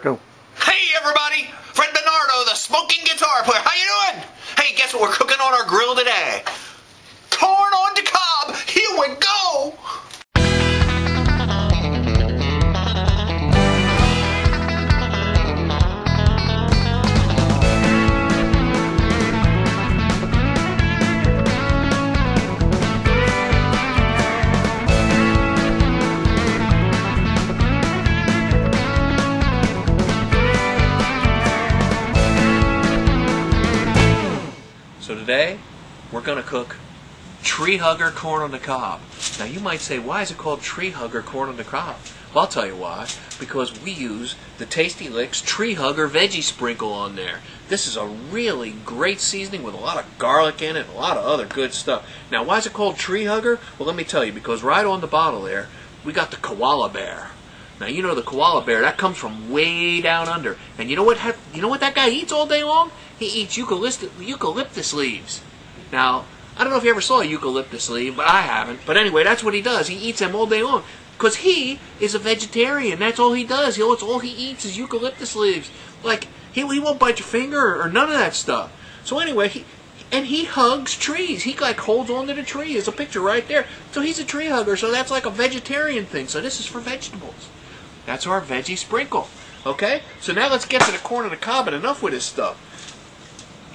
Go. Hey everybody! Fred Bernardo, the smoking guitar player. How you doing? Hey, guess what we're cooking on our grill today? Corn on the cob! Here we go! So today, we're going to cook Treehugger Corn on the Cob. Now you might say, why is it called Treehugger Corn on the Cob? Well, I'll tell you why. Because we use the Tasty Licks Treehugger Veggie Sprinkle on there. This is a really great seasoning with a lot of garlic in it and a lot of other good stuff. Now why is it called Treehugger? Well, let me tell you, because right on the bottle there, we got the koala bear. Now you know the koala bear, that comes from way down under. And you know what that guy eats all day long? He eats eucalyptus leaves. Now, I don't know if you ever saw a eucalyptus leaf, but I haven't. But anyway, that's what he does. He eats them all day long. Because he is a vegetarian. That's all he does. That's all he eats is eucalyptus leaves. Like, he won't bite your finger or none of that stuff. So anyway, he hugs trees. He like holds onto the tree. There's a picture right there. So he's a tree hugger. So that's like a vegetarian thing. So this is for vegetables. That's our veggie sprinkle. Okay? So now let's get to the corn on the cob, and enough with this stuff.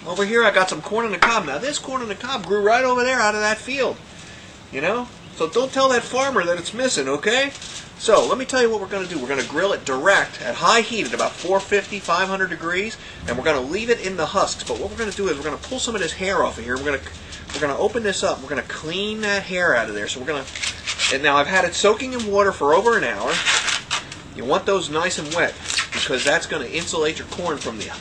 Over here I got some corn on the cob. Now this corn on the cob grew right over there out of that field. You know? So don't tell that farmer that it's missing, okay? So let me tell you what we're going to do. We're going to grill it direct at high heat at about 450, 500 degrees, and we're going to leave it in the husks. But what we're going to do is we're going to pull some of this hair off of here. We're going to open this up. We're going to clean that hair out of there. So we're going to, and now I've had it soaking in water for over an hour. You want those nice and wet because that's going to insulate your corn from the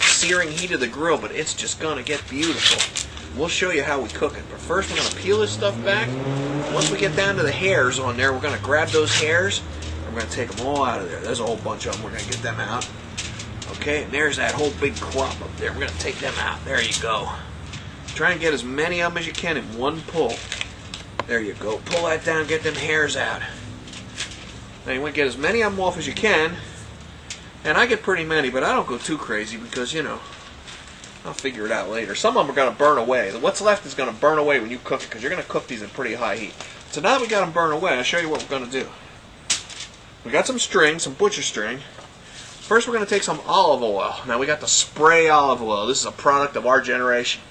searing heat of the grill, but it's just going to get beautiful. We'll show you how we cook it. But first we're going to peel this stuff back. Once we get down to the hairs on there, we're going to grab those hairs and we're going to take them all out of there. There's a whole bunch of them. We're going to get them out. Okay, and there's that whole big crop up there. We're going to take them out. There you go. Try and get as many of them as you can in one pull. There you go. Pull that down, get them hairs out. Now you want to get as many of them off as you can. And I get pretty many, but I don't go too crazy because, you know, I'll figure it out later. Some of them are going to burn away. What's left is going to burn away when you cook it because you're going to cook these in pretty high heat. So now that we got them burned away, I'll show you what we're going to do. We got some string, some butcher string. First we're going to take some olive oil. Now we got the spray olive oil. This is a product of our generation.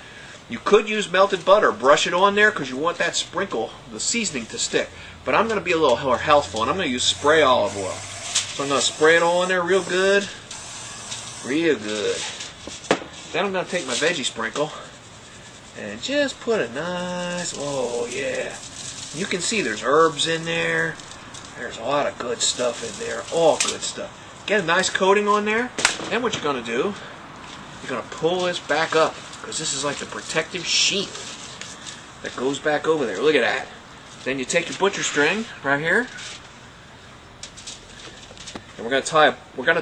You could use melted butter, brush it on there because you want that sprinkle, the seasoning to stick. But I'm going to be a little more healthful and I'm going to use spray olive oil. So I'm going to spray it all in there real good. Real good. Then I'm going to take my veggie sprinkle and just put a nice, oh yeah. You can see there's herbs in there. There's a lot of good stuff in there. All good stuff. Get a nice coating on there. Then what you're going to do, you're going to pull this back up because this is like the protective sheath that goes back over there. Look at that. Then you take your butcher string right here. And we're going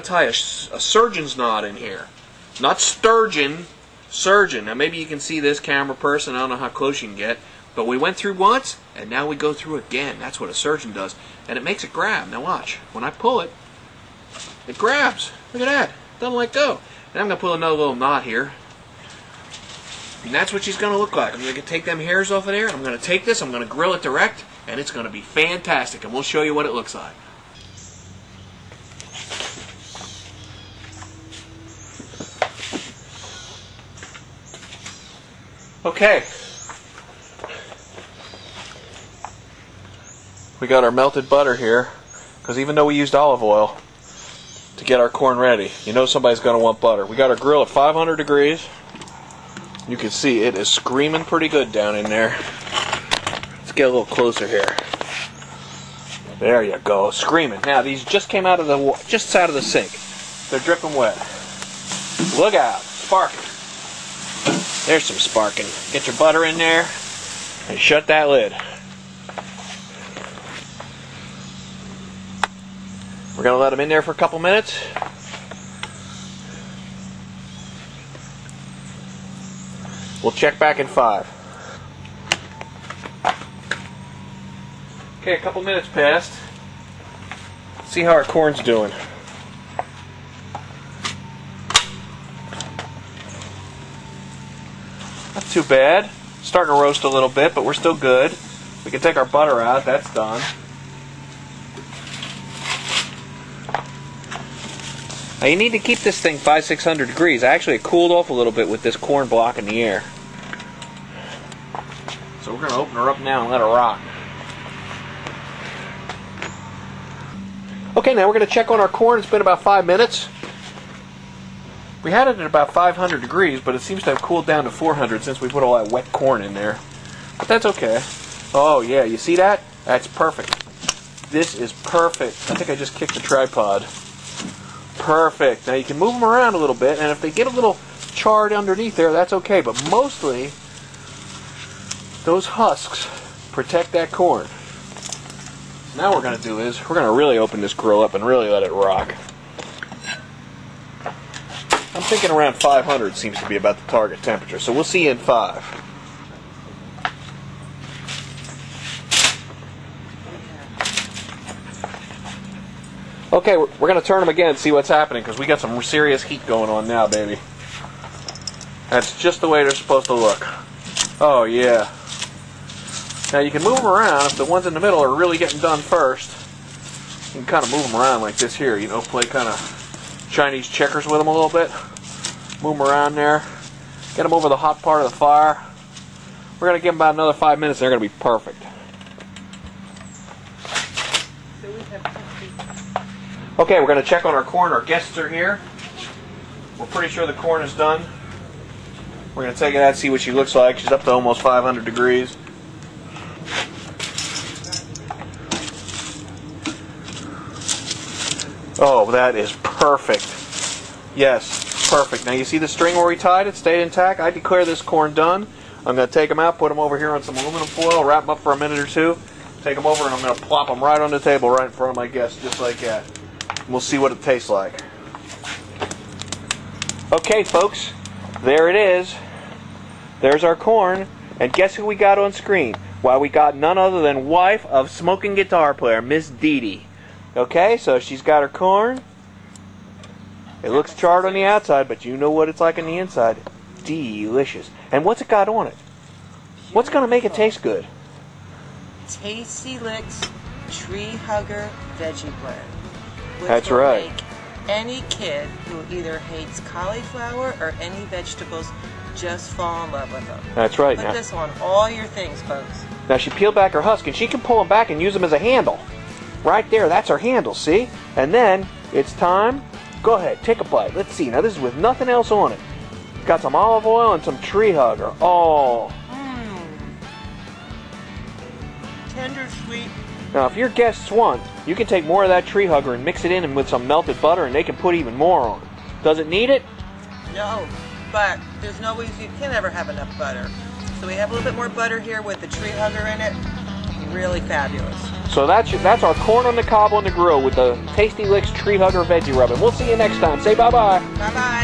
to tie a surgeon's knot in here. Not sturgeon, surgeon. Now maybe you can see this camera person, I don't know how close you can get, but we went through once, and now we go through again. That's what a surgeon does. And it makes it grab. Now watch. When I pull it, it grabs. Look at that. It doesn't let go. And I'm going to put another little knot here. And that's what she's going to look like. I'm going to take them hairs off of there. I'm going to take this, I'm going to grill it direct, and it's going to be fantastic. And we'll show you what it looks like. Okay, we got our melted butter here, because even though we used olive oil to get our corn ready, you know somebody's going to want butter. We got our grill at 500 degrees. You can see it is screaming pretty good down in there. Let's get a little closer here. There you go, screaming. Now these just came out of the sink. They're dripping wet. Look out, sparking. There's some sparking. Get your butter in there and shut that lid. We're going to let them in there for a couple minutes. We'll check back in 5. Okay, a couple minutes passed. See how our corn's doing. too bad. Starting to roast a little bit, but we're still good. We can take our butter out. That's done. Now you need to keep this thing 500-600 degrees. Actually, it cooled off a little bit with this corn block in the air. So we're going to open her up now and let her rock. Okay, now we're going to check on our corn. It's been about 5 minutes. We had it at about 500 degrees, but it seems to have cooled down to 400 since we put all that wet corn in there. But that's okay. Oh yeah, you see that? That's perfect. This is perfect. I think I just kicked the tripod. Perfect. Now you can move them around a little bit, and if they get a little charred underneath there, that's okay. But mostly, those husks protect that corn. So now what we're going to do is, we're going to really open this grill up and really let it rock. I'm thinking around 500 seems to be about the target temperature, so we'll see you in 5. Okay, we're going to turn them again and see what's happening, because we got some serious heat going on now, baby. That's just the way they're supposed to look. Oh, yeah. Now, you can move them around. If the ones in the middle are really getting done first, you can kind of move them around like this here, you know, play kind of Chinese checkers with them a little bit. Move them around there. Get them over the hot part of the fire. We're going to give them about another 5 minutes, and they're going to be perfect. Okay, we're going to check on our corn. Our guests are here. We're pretty sure the corn is done. We're going to take it out and see what she looks like. She's up to almost 500 degrees. Oh, that is perfect. Yes, perfect. Now you see the string where we tied it? Stayed intact. I declare this corn done. I'm going to take them out, put them over here on some aluminum foil, wrap them up for a minute or two, take them over, and I'm going to plop them right on the table right in front of my guests, just like that. We'll see what it tastes like. Okay, folks, there it is. There's our corn, and guess who we got on screen? Why, we got none other than wife of Smoking Guitar Player, Miss Dee Dee. Okay, so she's got her corn. It looks charred on the outside, but you know what it's like on the inside. Delicious. And what's it got on it? What's going to make it taste good? Tasty Licks Treehugger Veggie Blend. That's right. Make any kid who either hates cauliflower or any vegetables just fall in love with them. That's right. Put this on all your things, folks. Now she peeled back her husk, and she can pull them back and use them as a handle. Right there, that's her handle, see? And then, it's time. Go ahead, take a bite. Let's see. Now this is with nothing else on it. Got some olive oil and some Treehugger. Oh. Tender, sweet. Now if your guests want, you can take more of that Treehugger and mix it in with some melted butter, and they can put even more on. Does it need it? No, but there's no way you can ever have enough butter. So we have a little bit more butter here with the Treehugger in it. Really fabulous. So that's our corn on the cob on the grill with the Tasty Licks Treehugger Veggie Rub. And we'll see you next time. Say bye-bye. Bye-bye.